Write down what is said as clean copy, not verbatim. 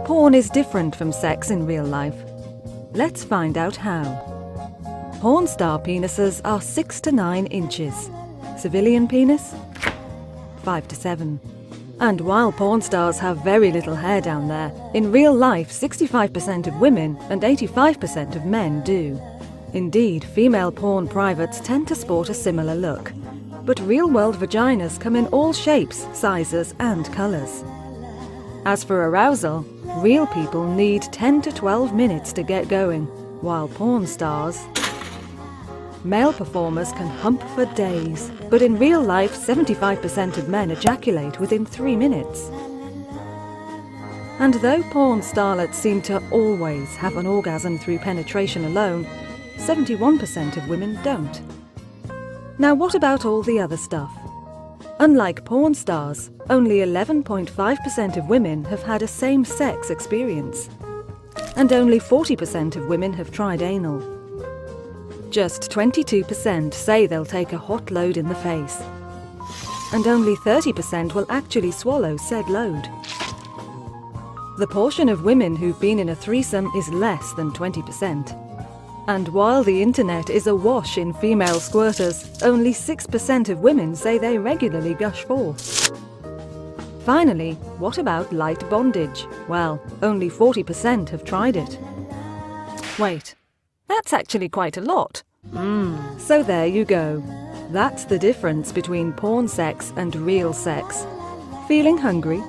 Porn is different from sex in real life. Let's find out how. Porn star penises are 6 to 9 inches. Civilian penis? 5 to 7. And while porn stars have very little hair down there, in real life 65% of women and 85% of men do. Indeed, female porn privates tend to sport a similar look. But real-world vaginas come in all shapes, sizes and colours. As for arousal, real people need 10 to 12 minutes to get going, while porn stars... Male performers can hump for days, but in real life 75% of men ejaculate within 3 minutes. And though porn starlets seem to always have an orgasm through penetration alone, 71% of women don't. Now what about all the other stuff? Unlike porn stars, only 11.5% of women have had a same-sex experience. And only 40% of women have tried anal. Just 22% say they'll take a hot load in the face. And only 30% will actually swallow said load. The portion of women who've been in a threesome is less than 20%. And while the internet is awash in female squirters, only 6% of women say they regularly gush forth. Finally, what about light bondage? Well, only 40% have tried it. Wait, that's actually quite a lot. So there you go. That's the difference between porn sex and real sex. Feeling hungry?